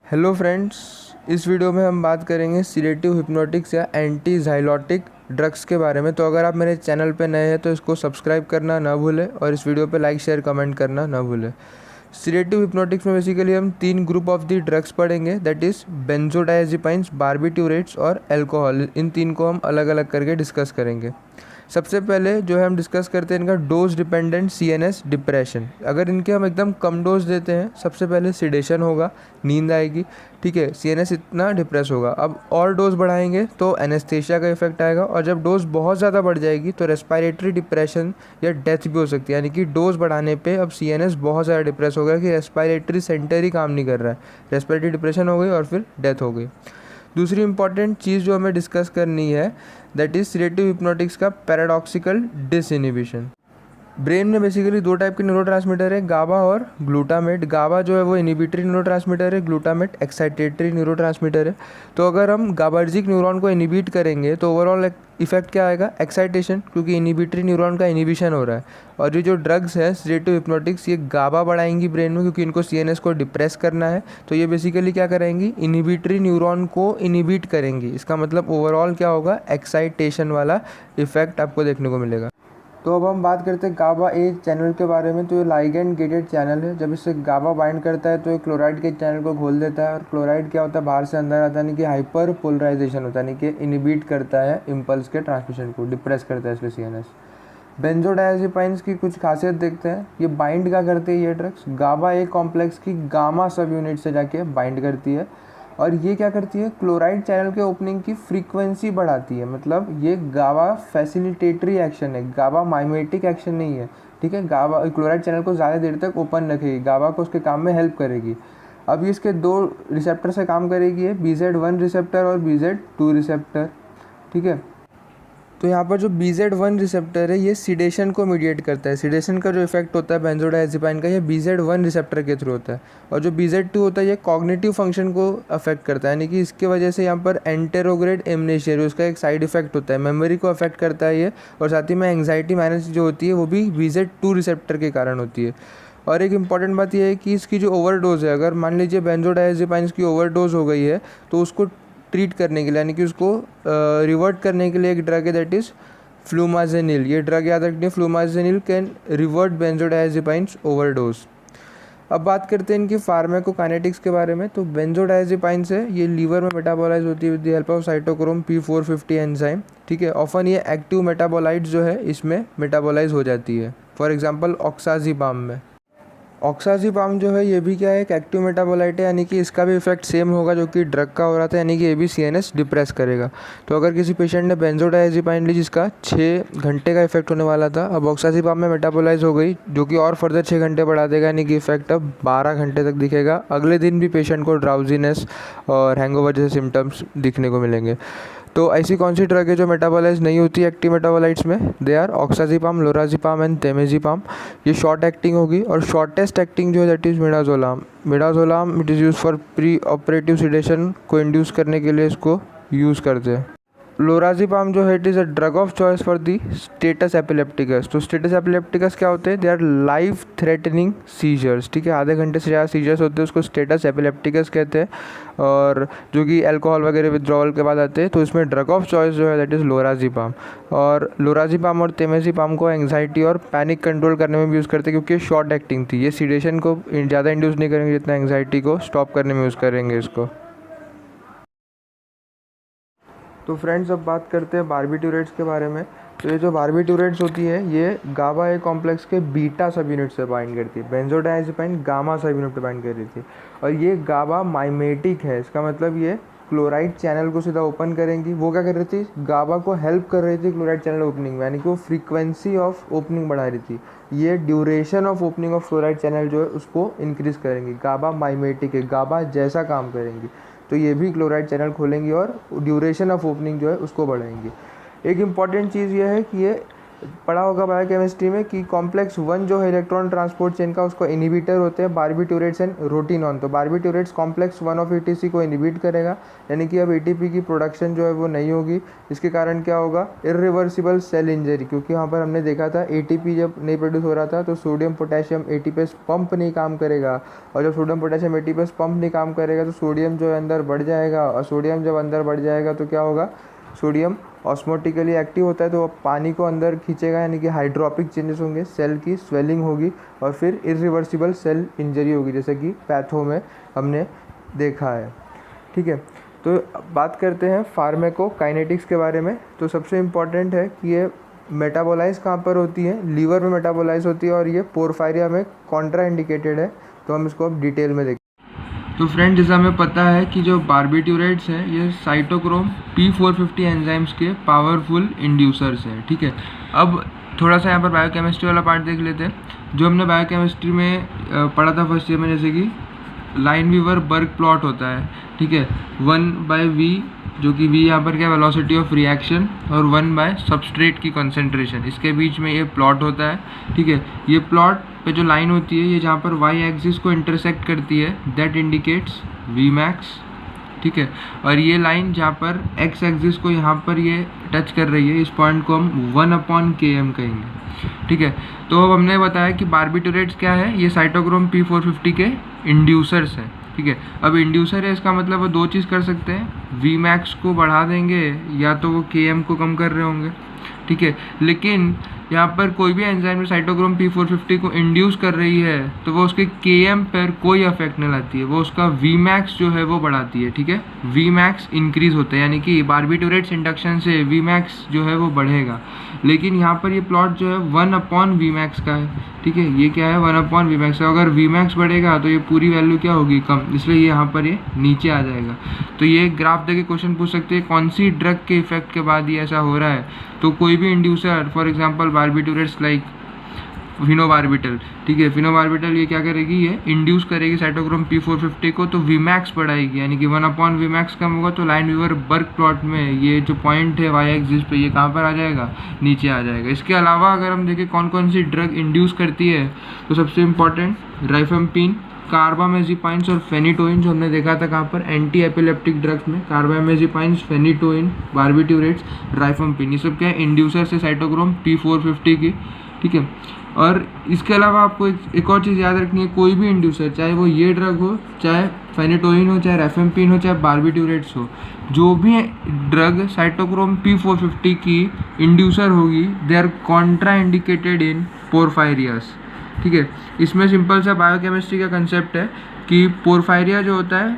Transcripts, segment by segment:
Hello friends, इस video में हम बात करेंगे सीडेटिव हिप्नोटिक्स या एंटी ज़ाइलोटिक ड्रग्स के बारे में। तो अगर आप मेरे चैनल पे नए हैं तो इसको सब्सक्राइब करना ना भूलें और इस वीडियो पे लाइक शेयर कमेंट करना ना भूलें। सीडेटिव हिप्नोटिक्स में बेसिकली हम 3 ग्रुप ऑफ दी ड्रग्स पढ़ेंगे, दैट इज़ बेंजोडायज़ेपाइंस, बार्बिट्यूरेट्स और अल्कोहल। इन 3 को हम अलग अलग करके डिस्कस करेंगे। सबसे पहले जो है हम डिस्कस करते हैं इनका डोज डिपेंडेंट सीएनएस डिप्रेशन। अगर इनके हम एकदम कम डोज देते हैं, सबसे पहले सिडेशन होगा, नींद आएगी, ठीक है, सीएनएस इतना डिप्रेस होगा। अब और डोज बढ़ाएंगे तो एनेस्थेशिया का इफेक्ट आएगा, और जब डोज बहुत ज़्यादा बढ़ जाएगी तो रेस्पिरेटरी डिप्रेशन या डेथ भी हो सकती है। यानी कि डोज बढ़ाने पे अब सीएनएस बहुत ज़्यादा डिप्रेस हो गया कि रेस्पिरेटरी सेंटर ही काम नहीं कर रहा है, रेस्पिरेटरी डिप्रेशन हो गई और फिर डेथ हो गई। दूसरी इंपॉर्टेंट चीज़ जो हमें डिस्कस करनी है दैट इज सीडेटिव हिप्नोटिक्स का पैराडॉक्सिकल डिसइनिबिशन। ब्रेन में बेसिकली 2 टाइप के न्यूरोट्रांसमीटर है, गाबा और ग्लूटामेट। गाबा जो है वो इनिबिटरी न्यूरोट्रांसमीटर है, ग्लूटामेट एक्साइटेटरी न्यूरोट्रांसमीटर है। तो अगर हम गाबार्जिक न्यूरॉन को इनिबिट करेंगे तो ओवरऑल इफेक्ट क्या आएगा? एक्साइटेशन, क्योंकि इनिबिटरी न्यूरॉन का इनिबिशन हो रहा है। और ये जो ड्रग्स है सीडेटिव हिप्नोटिक्स, ये गाबा बढ़ाएंगी ब्रेन में, क्योंकि इनको सीएनएस को डिप्रेस करना है। तो ये बेसिकली क्या करेंगी? इनिबिटरी न्यूरॉन को इनिबिट करेंगी। इसका मतलब ओवरऑल क्या होगा? एक्साइटेशन वाला इफेक्ट आपको देखने को मिलेगा। तो अब हम बात करते हैं गाबा ए चैनल के बारे में। तो ये लाइगेंड गेटेड चैनल है। जब इससे गाबा बाइंड करता है तो ये क्लोराइड के चैनल को खोल देता है, और क्लोराइड क्या होता है? बाहर से अंदर आता है, यानी कि हाइपर पोलराइजेशन होता है, यानी कि इनिबिट करता है इम्पल्स के ट्रांसमिशन को, डिप्रेस करता है इसलिए सीएनएस। बेंजोडायज़ेपाइंस की कुछ खासियत देखते हैं। ये बाइंड क्या करते हैं? ये ड्रग्स गाबा ए कॉम्प्लेक्स की गामा सब यूनिट से जाके बाइंड करती है, और ये क्या करती है? क्लोराइड चैनल के ओपनिंग की फ्रीक्वेंसी बढ़ाती है। मतलब ये गाबा फैसिलिटेटरी एक्शन है, गाबा माइमेटिक एक्शन नहीं है, ठीक है। गाबा क्लोराइड चैनल को ज़्यादा देर तक ओपन रखेगी, गाबा को उसके काम में हेल्प करेगी। अब ये इसके 2 रिसेप्टर से काम करेगी, है BZ1 रिसेप्टर और BZ2 रिसेप्टर, ठीक है। तो यहाँ पर जो BZ1 रिसेप्टर है ये सिडेशन को मीडिएट करता है। सिडेशन का जो इफेक्ट होता है बेंजोडायज़ेपाइन का, ये BZ1 रिसेप्टर के थ्रू होता है। और जो BZ2 होता है ये कॉग्निटिव फंक्शन को अफेक्ट करता है, यानी कि इसकी वजह से यहाँ पर एंटेरोग्रेड एमनेशिया, उसका एक साइड इफेक्ट होता है, मेमोरी को अफेक्ट करता है ये। और साथ ही में एंग्जाइटी मैनेज जो होती है वो भी BZ2 रिसेप्टर के कारण होती है। और एक इम्पॉर्टेंट बात यह है कि इसकी जो ओवरडोज है, अगर मान लीजिए बेंजोडायज़ेपाइन की ओवरडोज हो गई है तो उसको ट्रीट करने के लिए, यानी कि उसको रिवर्ट करने के लिए एक ड्रग है दैट इज़ फ्लूमाजेनिल। ये ड्रग याद रखनी है, फ्लूमाजेनिल कैन रिवर्ट बेंजोडायज़ेपाइंस ओवरडोज। अब बात करते हैं इनकी फार्माकोकाइनेटिक्स के बारे में। तो बेंजोडायज़ेपाइंस है ये लीवर में मेटाबोलाइज होती है with the help of cytochrome P450 enzyme, ठीक है। ऑफन ये एक्टिव मेटाबोलाइट जो है इसमें मेटाबोलाइज हो जाती है, फॉर एग्जाम्पल ऑक्साजिपाम में। ऑक्साजिपाम जो है ये भी क्या है? एक एक्टिव मेटाबोलाइट है, यानी कि इसका भी इफेक्ट सेम होगा जो कि ड्रग का हो रहा था, यानी कि ये भी सीएनएस डिप्रेस करेगा। तो अगर किसी पेशेंट ने बेंजोडायज़ेपाइन ली जिसका 6 घंटे का इफेक्ट होने वाला था, अब ऑक्साजिपाम में मेटाबोलाइज हो गई, जो कि और फर्दर 6 घंटे बढ़ा देगा, यानी कि इफेक्ट अब 12 घंटे तक दिखेगा। अगले दिन भी पेशेंट को ड्राउजीनेस और हैंगओवर जैसे सिम्टम्स दिखने को मिलेंगे। तो ऐसी कौन सी ड्रग है जो मेटाबोलाइज नहीं होती एक्टिव मेटाबोलाइट्स में? They are oxazepam, lorazepam and temazepam. ये शॉर्ट एक्टिंग होगी, और शॉर्टेस्ट एक्टिंग जो है that is midazolam. Midazolam it is use for pre operative sedation को इंड्यूस करने के लिए इसको यूज़ करते हैं। लोराजिपाम जो है it is a drug of choice for the status epilepticus. तो स्टेटस एपिलेप्टिकस क्या होते हैं? They are life threatening seizures, ठीक है। आधे घंटे से ज़्यादा सीजर्स होते हैं, उसको स्टेटस एपिलेप्टिकस कहते हैं। और जो कि अल्कोहल वगैरह विड्रॉल के बाद आते हैं, तो इसमें ड्रग ऑफ चॉइस जो है दैट इज़ लोराजिपाम। और लोराजिपाम और तेमेजिपाम को एंग्जाइटी और पैनिक कंट्रोल करने में भी यूज़ करते हैं, क्योंकि शॉर्ट एक्टिंग थी। ये सीडेशन को ज़्यादा इंड्यूस नहीं करेंगे जितना एंग्जाइटी को स्टॉप करने में यूज़ करेंगे इसको। तो फ्रेंड्स अब बात करते हैं बार्बिट्यूरेट्स के बारे में। तो ये जो बार्बिट्यूरेट्स होती है ये गाबा ए कॉम्प्लेक्स के बीटा सब यूनिट से बाइंड करती है। बेंजोडायज़ेपाइन गामा सब यूनिट पे बाइंड कर रही थी, और ये गाबा माइमेटिक है। इसका मतलब ये क्लोराइड चैनल को सीधा ओपन करेंगी। वो क्या कर रही थी? गाबा को हेल्प कर रही थी क्लोराइड चैनल ओपनिंग में, यानी कि वो फ्रीक्वेंसी ऑफ ओपनिंग बढ़ा रही थी। ये duration of opening of chloride channel जो है उसको इंक्रीज करेंगी। गाबा माइमेटिक है, गाबा जैसा काम करेंगी। तो ये भी क्लोराइड चैनल खोलेंगी और ड्यूरेशन ऑफ ओपनिंग जो है उसको बढ़ाएंगी। एक इम्पॉर्टेंट चीज़ ये है कि ये पढ़ा होगा बायोकेमिस्ट्री में कि कॉम्प्लेक्स 1 जो है इलेक्ट्रॉन ट्रांसपोर्ट चेन का, उसको इनिबिटर होते हैं बारबिट्यूरेट्स एंड रोटिनॉन। तो बारबिट्यूरेट्स कॉम्प्लेक्स 1 ऑफ एटीसी को इनिबिट करेगा, यानी कि अब एटीपी की प्रोडक्शन जो है वो नहीं होगी। इसके कारण क्या होगा, इरिवर्सिबल सेल इंजरी, क्योंकि यहाँ पर हमने देखा था एटीपी जब नहीं प्रोड्यूस हो रहा था तो सोडियम पोटेशियम एटीपेस पंप नहीं काम करेगा, और जब सोडियम पोटेशियम एटीपेस पंप नहीं काम करेगा तो सोडियम जो है अंदर बढ़ जाएगा, और सोडियम जब अंदर बढ़ जाएगा तो क्या होगा, सोडियम ऑस्मोटिकली एक्टिव होता है तो वो पानी को अंदर खींचेगा, यानी कि हाइड्रोपिक चेंजेस होंगे, सेल की स्वेलिंग होगी और फिर इरिवर्सिबल सेल इंजरी होगी, जैसे कि पैथो में हमने देखा है। ठीक है, तो बात करते हैं फार्माकोकाइनेटिक्स के बारे में। तो सबसे इम्पॉर्टेंट है कि ये मेटाबोलाइज कहाँ पर होती है, लीवर में मेटाबोलाइज होती है, और ये पोरफायरिया में कॉन्ट्रा इंडिकेटेड है। तो हम इसको अब डिटेल में देखें। तो फ्रेंड, जैसा हमें पता है कि जो बारबिट्यूरेट्स हैं ये साइटोक्रोम P450 एंजाइम्स के पावरफुल इंड्यूसर्स हैं। ठीक है, अब थोड़ा सा यहाँ पर बायोकेमिस्ट्री वाला पार्ट देख लेते हैं। जो हमने बायोकेमिस्ट्री में पढ़ा था फर्स्ट ईयर में, जैसे कि लाइनवीवर बर्ग प्लॉट होता है। ठीक है, 1/V, जो कि V यहाँ पर क्या, वेलोसिटी ऑफ रिएक्शन, और 1 सबस्ट्रेट की कंसंट्रेशन, इसके बीच में ये प्लॉट होता है। ठीक है, ये प्लॉट पे जो लाइन होती है ये जहाँ पर y एक्सिस को इंटरसेक्ट करती है, दैट इंडिकेट्स Vmax। ठीक है, और ये लाइन जहाँ पर x एक्सिस को यहाँ पर ये टच कर रही है, इस पॉइंट को हम 1/km कहेंगे। ठीक है, तो अब हमने बताया कि बारबिट्यूरेट्स क्या है, ये साइटोक्रोम P450 के इंड्यूसर्स हैं। ठीक है, अब इंड्यूसर है, इसका मतलब वो दो चीज़ कर सकते हैं, Vmax को बढ़ा देंगे या तो वो Km को कम कर रहे होंगे। ठीक है, लेकिन यहाँ पर कोई भी एंजाइम साइटोक्रोम P450 को इंड्यूस कर रही है तो वो उसके Km पर कोई इफेक्ट नहीं लाती है, वो उसका Vmax जो है वो बढ़ाती है। ठीक है, Vmax इंक्रीज होता है, यानी कि बारबिट्यूरेट्स इंडक्शन से Vmax जो है वो बढ़ेगा। लेकिन यहाँ पर ये प्लॉट जो है 1/Vmax का है। ठीक है, ये क्या है, 1/Vmax का। अगर Vmax बढ़ेगा तो ये पूरी वैल्यू क्या होगी, कम, इसलिए ये यहाँ पर ये नीचे आ जाएगा। तो ये ग्राफ देके क्वेश्चन पूछ सकते हैं कौन सी ड्रग के इफेक्ट के बाद ये ऐसा हो रहा है। तो कोई भी inducer, for example barbiturates like phenobarbital. ठीक है, फिनोबार्बिटल ये क्या करेगी, ये इंड्यूस करेगी साइटोक्रोम P450 को, तो Vmax बढ़ाएगी, यानी कि 1/Vmax कम होगा तो लाइनवीवर बर्ग प्लॉट में ये जो पॉइंट है y एक्सिस पे, ये कहाँ पर आ जाएगा, नीचे आ जाएगा। इसके अलावा अगर हम देखें कौन कौन सी ड्रग इंड्यूस करती है, तो सबसे इम्पॉर्टेंट राइफेम्पिन, कार्बामेजिपाइन्स और फेनिटोइन, जो हमने देखा था कहाँ पर, एंटी एपिलेप्टिक ड्रग्स में कार्बामेजिपाइन्स, फेनिटोइन, बारबिट्यूरेट्स, राइफेम्पिन, ये सब क्या है, इंड्यूसर्स है साइटोक्रोम P450 की। ठीक है, और इसके अलावा आपको एक और चीज़ याद रखनी है, कोई भी इंड्यूसर, चाहे वो ये ड्रग हो, चाहे फेनिटोइन हो, चाहे राइफेम्पिन हो, चाहे बारबिट्यूरेट्स हो, जो भी ड्रग साइटोक्रोम P450 की इंड्यूसर होगी, they are contraindicated in porphyrias. ठीक है, इसमें सिंपल सा बायोकेमिस्ट्री का कंसेप्ट है कि पोरफायरिया जो होता है,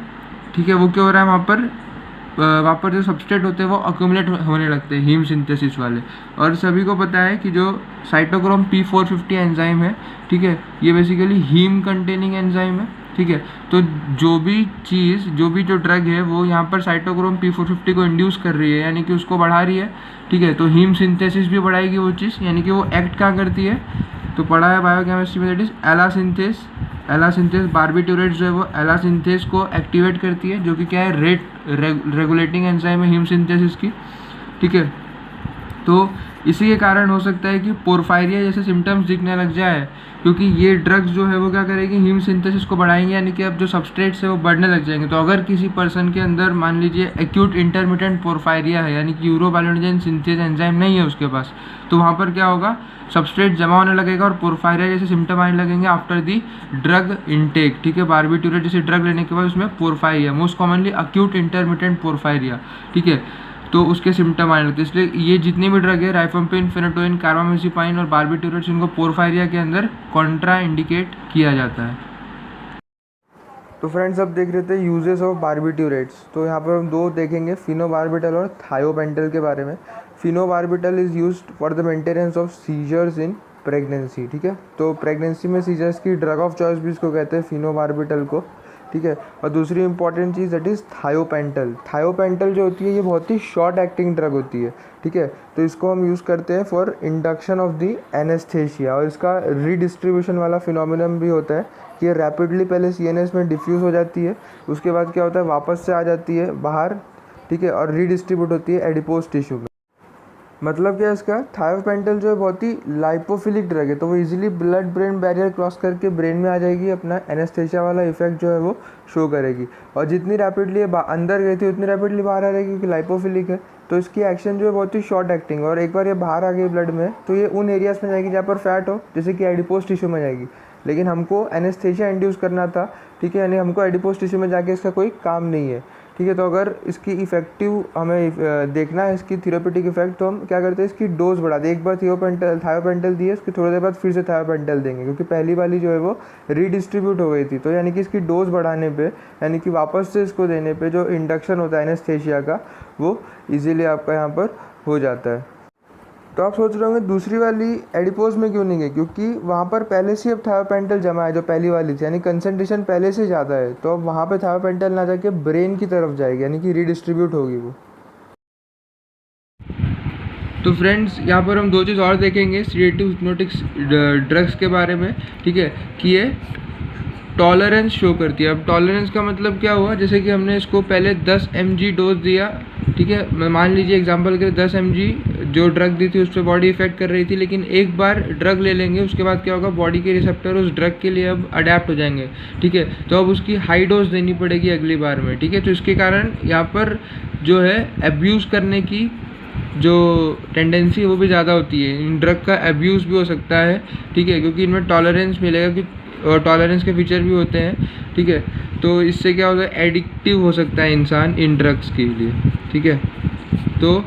ठीक है, वो क्या हो रहा है, वहाँ पर जो सबस्ट्रेट होते हैं वो अक्यूमुलेट होने लगते हैं, हीम सिंथेसिस वाले। और सभी को पता है कि जो साइटोक्रोम P450 एंजाइम है, ठीक है, ये बेसिकली हीम कंटेनिंग एंजाइम है। ठीक है, तो जो भी जो ड्रग है वो यहाँ पर साइटोक्रोम P450 को इंड्यूस कर रही है, यानी कि उसको बढ़ा रही है। ठीक है, तो हीम सिंथेसिस भी बढ़ाएगी वो चीज़, यानी कि वो एक्ट क्या करती है, तो पढ़ा है बायोकेमिस्ट्री में, दैट इज एलासिंथेस। बारबिट्यूरेट्स जो है वो एलासिंथेस को एक्टिवेट करती है, जो कि क्या है, रेगुलेटिंग एंजाइम है हीम सिंथेसिस की। ठीक है, तो इसी के कारण हो सकता है कि पोरफायरिया जैसे सिम्टम्स दिखने लग जाए, क्योंकि ये ड्रग्स जो है वो क्या करेगी, हीम सिंथेसिस को बढ़ाएंगे, यानी कि अब जो सबस्ट्रेट्स है वो बढ़ने लग जाएंगे। तो अगर किसी पर्सन के अंदर मान लीजिए एक्यूट इंटरमिटेंट पोरफायरिया है, यानी कि यूरोबाइलोनिजन सिंथेज एंजाइम नहीं है उसके पास, तो वहाँ पर क्या होगा, सबस्ट्रेट जमा होने लगेगा और पोरफायरिया जैसे सिम्टम आने लगेंगे आफ्टर दी ड्रग इनटेक। ठीक है, बारबिट्यूरेट जैसे ड्रग लेने के बाद उसमें पोरफायरिया, मोस्ट कॉमनली एक्यूट इंटरमिटेंट पोरफायरिया। ठीक है, तो उसके सिम्टम आने लगते हैं। इसलिए ये जितनी भी ड्रग है, राइफेम्पिन, फेनिटोइन, कार्बामेजिपाइन और बारबिट्यूरेट्स, इनको पोरफायरिया के अंदर कॉन्ट्रा इंडिकेट किया जाता है। तो फ्रेंड्स, अब देख रहे थे यूजेस ऑफ बारबिट्यूरेट्स। तो यहाँ पर हम दो देखेंगे, फिनोबार्बिटल और थायोपेंटल के बारे में। Phenobarbital is used for the maintenance of seizures in pregnancy. ठीक है, तो प्रेगनेंसी में सीजर्स की ड्रग ऑफ चॉइस भी इसको कहते हैं, फिनोबार्बिटल को। ठीक है, और दूसरी important cheese that is thiopental. Thiopental जो होती है ये बहुत ही शॉर्ट एक्टिंग ड्रग होती है। ठीक है, तो इसको हम यूज़ करते हैं for induction of the anaesthesia, और इसका रीडिस्ट्रीब्यूशन वाला फिनोमिनम भी होता है कि ये रैपिडली पहले CNS में डिफ्यूज़ हो जाती है, उसके बाद क्या होता है, वापस से आ जाती है बाहर। ठीक है, और रीडिस्ट्रीब्यूट होती है एडिपोज टिश्यू में। मतलब क्या है इसका, थायोपेंटल जो है बहुत ही लाइपोफिलिक ड्रग है, तो वो easily blood brain barrier cross करके ब्रेन में आ जाएगी, अपना एनेस्थेसिया वाला इफेक्ट जो है वो शो करेगी। और जितनी रैपिडली अंदर गई थी उतनी रैपिडली बाहर आ रहेगी, क्योंकि लाइपोफिलिक है, तो इसकी एक्शन जो है बहुत ही शॉर्ट एक्टिंग है। और एक बार ये बाहर आ गई ब्लड में तो ये उन एरियाज़ में जाएगी जहाँ पर फैट हो, जैसे कि एडिपोज टिश्यू में जाएगी। लेकिन हमको एनेस्थेसिया इंड्यूस करना था, ठीक है, यानी हमको एडिपोज टिश्यू में जाके इसका कोई काम नहीं है, ठीक है। तो अगर इसकी इफेक्टिव हमें देखना है इसकी थेरेप्यूटिक इफेक्ट, तो हम क्या करते हैं, इसकी डोज बढ़ा दें। एक बार थायोपेंटल दिए, उसकी थोड़ी देर बाद फिर से थायोपेंटल देंगे, क्योंकि पहली वाली जो है वो रीडिस्ट्रीब्यूट हो गई थी। तो यानी कि इसकी डोज बढ़ाने पे, यानी कि वापस से इसको देने पे जो इंडक्शन होता है एनेस्थेसिया का, वो इजीली आपका यहाँ पर हो जाता है। तो आप सोच रहे होंगे दूसरी वाली एडिपोज में क्यों नहीं गई, क्योंकि वहाँ पर पहले से अब थायोपेंटल जमा है जो पहली वाली थी, यानी कंसंट्रेशन पहले से ज़्यादा है। तो अब वहाँ पे थायोपेंटल ना जाके ब्रेन की तरफ जाएगी, यानी कि रीडिस्ट्रीब्यूट होगी वो। तो फ्रेंड्स, यहाँ पर हम दो चीज़ और देखेंगे सीडेटिव हिप्नोटिक्स ड्रग्स के बारे में, ठीक है, कि ये टॉलरेंस शो करती है। अब टॉलरेंस का मतलब क्या हुआ, जैसे कि हमने इसको पहले 10 mg डोज दिया, ठीक है, मैं मान लीजिए एग्जांपल के 10 mg जो ड्रग दी थी उस पर बॉडी इफेक्ट कर रही थी, लेकिन एक बार ड्रग ले लेंगे उसके बाद क्या होगा, बॉडी के रिसेप्टर उस ड्रग के लिए अब अडेप्ट हो जाएंगे, ठीक है। तो अब उसकी हाई डोज देनी पड़ेगी अगली बार में, ठीक है। तो इसके कारण यहाँ पर जो है एब्यूज़ करने की जो टेंडेंसी है वो भी ज़्यादा होती है। इन ड्रग का एब्यूज़ भी हो सकता है, ठीक है, क्योंकि इनमें टॉलरेंस मिलेगा कि और टॉलरेंस के फीचर भी होते हैं, ठीक है। तो इससे क्या होता है, एडिक्टिव हो सकता है इंसान इन ड्रग्स के लिए, ठीक है। तो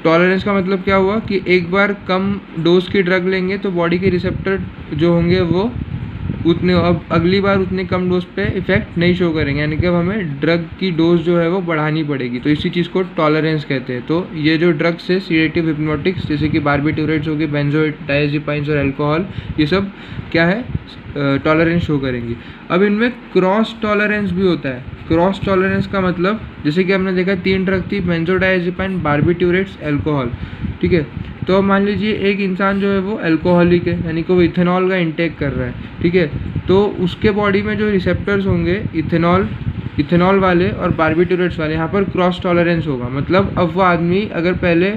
टॉलरेंस का मतलब क्या हुआ कि एक बार कम डोज की ड्रग लेंगे तो बॉडी के रिसेप्टर जो होंगे वो उतने, अब अगली बार उतने कम डोज पे इफेक्ट नहीं शो करेंगे, यानी कि अब हमें ड्रग की डोज जो है वो बढ़ानी पड़ेगी। तो इसी चीज़ को टॉलरेंस कहते हैं। तो ये जो ड्रग्स है सीडेटिव हिप्नोटिक्स, जैसे कि बार्बिट्यूरेट्स हो गए, बेंजोडाइज़ेपाइन्स और अल्कोहल, ये सब क्या है, टॉलरेंस शो करेंगी। अब इनमें क्रॉस टॉलरेंस भी होता है। क्रॉस टॉलरेंस का मतलब, जैसे कि हमने देखा 3 ड्रग थी, बेंजोडाइज़ेपाइन, बार्बिट्यूरेट्स, अल्कोहल, ठीक है। तो अब मान लीजिए एक इंसान जो है वो अल्कोहलिक है, यानी कि वो इथेनॉल का इंटेक कर रहा है, ठीक है। तो उसके बॉडी में जो रिसेप्टर्स होंगे इथेनॉल वाले और बार्बिट्यूरेट्स वाले, यहाँ पर क्रॉस टॉलरेंस होगा। मतलब अब वो आदमी अगर पहले,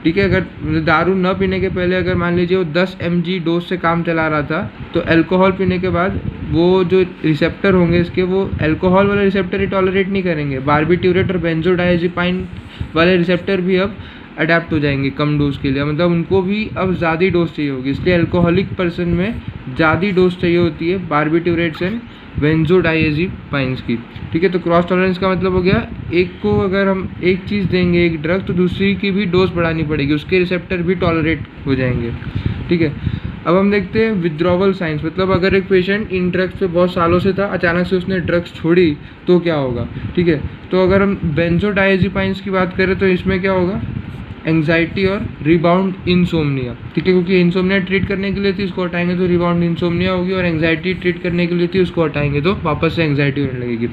ठीक है, अगर दारू न पीने के पहले अगर मान लीजिए वो 10 mg डोज से काम चला रहा था, तो अल्कोहल पीने के बाद वो जो रिसेप्टर होंगे इसके, वो अल्कोहल वाले रिसेप्टर ही टॉलरेट नहीं करेंगे, बार्बिट्यूरेट और बेंजोडाइज़ेपाइन वाले रिसेप्टर भी अब अडेप्ट हो जाएंगे कम डोज के लिए, मतलब उनको भी अब ज़्यादा डोज चाहिए होगी। इसलिए अल्कोहलिक पर्सन में ज़्यादा डोज चाहिए होती है बार्बिट्यूरेट्स एंड बेंजोडाइज़ेपाइन्स की, ठीक है। तो क्रॉस टॉलरेंस का मतलब हो गया, एक को अगर हम एक चीज़ देंगे, एक ड्रग, तो दूसरी की भी डोज बढ़ानी पड़ेगी, उसके रिसेप्टर भी टॉलरेट हो जाएंगे, ठीक है। अब हम देखते हैं विथड्रॉवल साइंस, मतलब अगर एक पेशेंट इन ड्रग्स पे बहुत सालों से था, अचानक से उसने ड्रग्स छोड़ी तो क्या होगा, ठीक है। तो अगर हम बेंजोडाइज़ेपाइन्स की बात करें तो इसमें क्या होगा, एंग्जाइटी और रिबाउंड इंसोम्निया, ठीक है, क्योंकि इंसोम्निया ट्रीट करने के लिए थी, उसको हटाएंगे तो रिबाउंड इंसोम्निया होगी, और एंग्जाइटी ट्रीट करने के लिए थी, उसको हटाएंगे तो वापस से एंग्जाइटी होने लगेगी।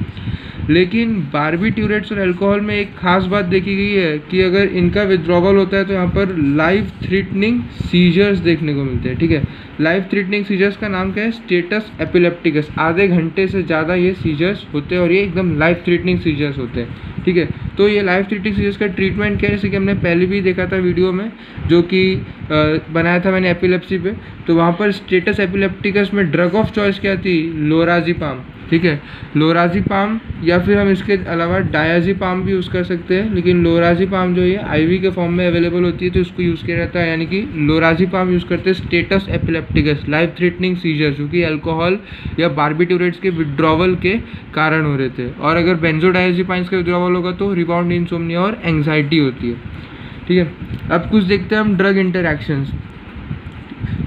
लेकिन बार्बिट्यूरेट्स और अल्कोहल में एक खास बात देखी गई है कि अगर इनका विथड्रॉवल होता है तो यहाँ पर लाइफ थ्रेटनिंग सीजर्स देखने को मिलते हैं, ठीक है। लाइफ थ्रेटनिंग सीजर्स का नाम क्या है, स्टेटस एपिलेप्टिकस। आधे घंटे से ज़्यादा ये सीजर्स होते हैं और ये एकदम लाइफ थ्रेटनिंग सीजर्स होते हैं, ठीक है। तो ये लाइफ थ्रेटनिंग सीजर्स का ट्रीटमेंट क्या है, जैसे कि हमने पहले भी देखा था वीडियो में, जो कि बनाया था मैंने एपिलेप्सी पे, तो वहाँ पर स्टेटस एपिलेप्टिकस में ड्रग ऑफ चॉइस क्या थी, लोराज़ेपाम, ठीक है। लोराज़ेपाम, या फिर हम इसके अलावा डायज़ेपाम भी यूज़ कर सकते हैं, लेकिन लोराज़ेपाम जो है आईवी के फॉर्म में अवेलेबल होती है तो उसको यूज़ किया जाता है, यानी कि लोराज़ेपाम यूज़ करते हैं status epilepticus, life threatening seizure, जो कि अल्कोहल या बार्बिट्यूरेट्स के विड्रॉवल के कारण हो रहे थे। और अगर बेंजोडाइज़ेपाइन्स का विड्रॉवल होगा तो रिबाउंड इंसोम्निया और एंग्जाइटी होती है, ठीक है। अब कुछ देखते हैं हम ड्रग इंटरैक्शंस।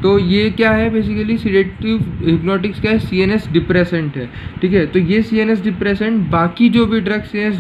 तो ये क्या है, बेसिकली सीडेटिव हिप्नोटिक्स क्या है, सीएनएस डिप्रेसेंट है, ठीक है। तो ये सीएनएस डिप्रेसेंट बाकी जो भी ड्रग सीएनएस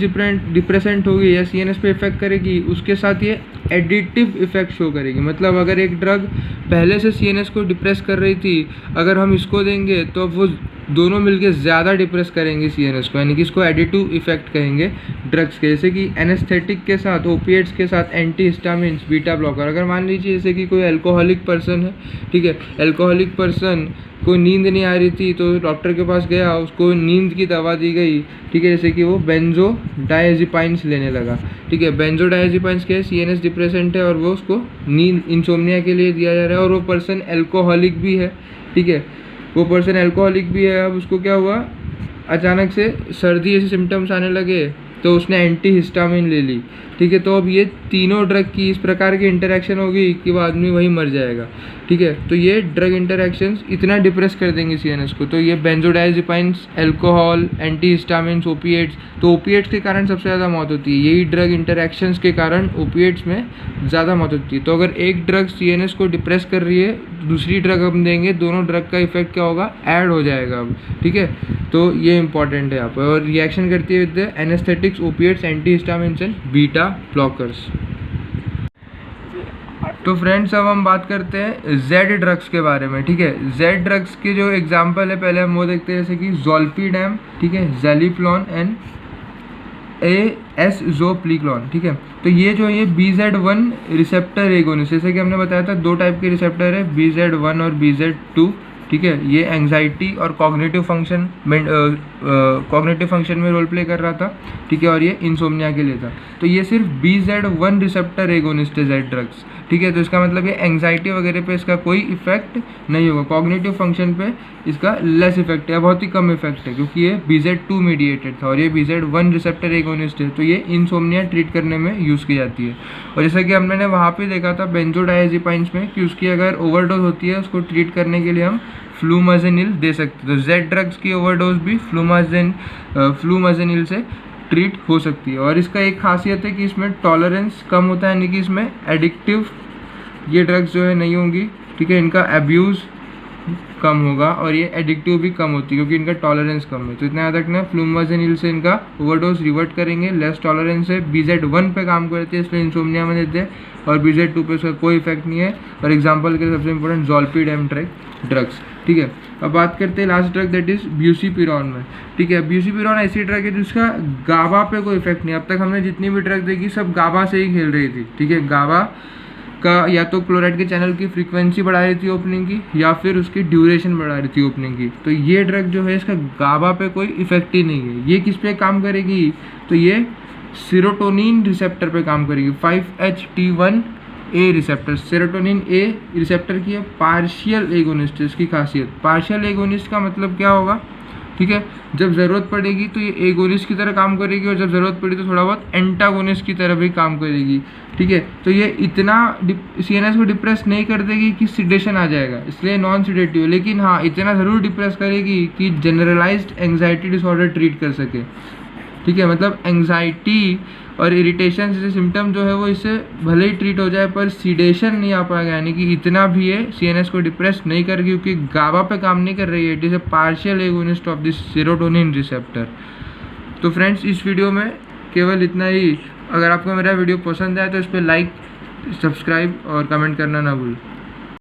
डिप्रेसेंट होगी या सीएनएस पे इफेक्ट करेगी, उसके साथ ये एडिटिव इफेक्ट शो करेगी। मतलब अगर एक ड्रग पहले से सीएनएस को डिप्रेस कर रही थी, अगर हम इसको देंगे तो वो दोनों मिलकर ज़्यादा डिप्रेस करेंगे CNS को, यानी कि इसको एडिटिव इफेक्ट कहेंगे ड्रग्स के, जैसे कि एनेस्थेटिक के साथ, ओपिएट्स के साथ, एंटी हिस्टामिन्स, बीटा ब्लॉकर। अगर मान लीजिए जैसे कि कोई अल्कोहलिक पर्सन है, ठीक है, अल्कोहलिक पर्सन को नींद नहीं आ रही थी तो डॉक्टर के पास गया, उसको नींद की दवा दी गई, ठीक है, जैसे कि वो बेंजोडायजेपाइंस लेने लगा, ठीक है। बेंजोडायजेपाइंस क्या है, CNS डिप्रेसेंट है और वो उसको नींद इंसोम्निया के लिए दिया जा रहा है, और वो पर्सन अल्कोहलिक भी है, ठीक है, वो पर्सन अल्कोहलिक भी है। अब उसको क्या हुआ, अचानक से सर्दी जैसे सिम्टम्स आने लगे तो उसने एंटी हिस्टामिन ले ली, ठीक है। तो अब ये तीनों ड्रग की इस प्रकार की इंटरेक्शन होगी कि वो आदमी वहीं मर जाएगा, ठीक है। तो ये ड्रग इंटरेक्शंस इतना डिप्रेस कर देंगे CNS को। तो ये बेंजोडायजेपाइन्स, अल्कोहल, एंटी हिस्टामिन्स, ओपिएट्स, तो ओपिएट्स के कारण सबसे ज़्यादा मौत होती है, यही ड्रग इंटरेक्शंस के कारण ओपिएट्स में ज़्यादा मौत होती है। तो अगर एक ड्रग CNS को डिप्रेस कर रही है, दूसरी ड्रग हम देंगे, दोनों ड्रग का इफेक्ट क्या होगा, ऐड हो जाएगा अब, ठीक है। तो ये इंपॉर्टेंट है यहाँ पर। और रिएक्शन करती है with anaesthetics, opiates, anti histamines and beta blockers. तो फ्रेंड्स अब हम बात करते हैं जेड ड्रग्स के बारे में, ठीक है। जेड ड्रग्स के जो एग्जांपल है पहले हम वो देखते हैं, जैसे कि ज़ोल्पीडेम, ठीक है, ज़ैलिप्लोन एंड एसोप्लिक्लोन, ठीक है। तो ये जो है BZ1 रिसेप्टर एगोनिस्ट, जैसे कि हमने बताया था 2 टाइप के रिसेप्टर है, BZ1 और BZ2, ठीक है। ये एंग्जाइटी और कॉग्निटिव फंक्शन में रोल प्ले कर रहा था, ठीक है, और ये इंसोम्निया के लिए था। तो ये सिर्फ BZ1 रिसेप्टर एगोनिस्ट है जेड ड्रग्स, ठीक है। तो इसका मतलब ये एंग्जाइटी वगैरह पे इसका कोई इफेक्ट नहीं होगा, कॉग्निटिव फंक्शन पे इसका लेस इफेक्ट है, बहुत ही कम इफेक्ट है, क्योंकि ये BZ2 मीडिएटेड था और ये BZ1 रिसेप्टर एगोनिस्ट है। तो ये इंसोम्निया ट्रीट करने में यूज़ की जाती है। और जैसा कि हमने वहाँ पे देखा था बेंजोडायजेपाइन्स में कि उसकी अगर ओवरडोज होती है, उसको ट्रीट करने के लिए हम फ्लूमाजेनिल दे सकते हैं। तो जेड ड्रग्स की ओवरडोज भी फ्लूमाजेनिल से ट्रीट हो सकती है। और इसका एक खासियत है कि इसमें टॉलरेंस कम होता है, यानी कि इसमें एडिक्टिव ये ड्रग्स जो है नहीं होंगी, ठीक है, इनका अब्यूज़ कम होगा और ये एडिक्टिव भी कम होती है क्योंकि इनका टॉलरेंस कम है। तो इतना याद रखना, फ्लूमाजेनिल से इनका ओवरडोज रिवर्ट करेंगे, लेस टॉलरेंस है, BZ1 पे काम करते हैं इसलिए इंसोम्निया में देते हैं, और BZ2 पे इसका कोई इफेक्ट नहीं है। और एग्जांपल के लिए सबसे इंपॉर्टेंट ज़ोल्पीडेम ड्रग्स, ठीक है। अब बात करते हैं लास्ट ड्रग, दैट इज ब्यूसिपिरोन में, ठीक है। ब्यूसिपिरोन ऐसी ड्रग है जिसका गाबा पे कोई इफेक्ट नहीं। अब तक हमने जितनी भी ड्रग देखी सब गाबा से ही खेल रही थी, ठीक है। गाबा का या तो क्लोराइड के चैनल की फ्रीक्वेंसी बढ़ा रही थी ओपनिंग की, या फिर उसकी ड्यूरेशन बढ़ा रही थी ओपनिंग की। तो ये ड्रग जो है इसका गाबा पे कोई इफेक्ट ही नहीं है। ये किस पे काम करेगी, तो ये सेरोटोनिन रिसेप्टर पे काम करेगी, 5-HT1A receptor. Serotonin A receptor की है पार्शियल एगोनिस्ट, इसकी खासियत। पार्शियल एगोनिस्ट का मतलब क्या होगा, ठीक है, जब ज़रूरत पड़ेगी तो ये एगोनिस्ट की तरह काम करेगी और जब ज़रूरत पड़ी तो थोड़ा बहुत एंटागोनिस्ट की तरह भी काम करेगी, ठीक है। तो ये इतना CNS को डिप्रेस नहीं कर देगी कि सिडेशन आ जाएगा, इसलिए नॉन सिडेटिव, लेकिन हाँ इतना ज़रूर डिप्रेस करेगी कि जनरलाइज्ड एंग्जाइटी डिसऑर्डर ट्रीट कर सके, ठीक है। मतलब एंग्जाइटी और इरिटेशन जैसे सिम्टम जो है वो इससे भले ही ट्रीट हो जाए पर सीडेशन नहीं आ पाएगा, यानी कि इतना भी ये CNS को डिप्रेस नहीं कर, क्योंकि गाबा पे काम नहीं कर रही है, it is a partial agonist of this serotonin receptor. तो फ्रेंड्स इस वीडियो में केवल इतना ही। अगर आपको मेरा वीडियो पसंद आए तो इस पर लाइक, सब्सक्राइब और कमेंट करना ना भूलें।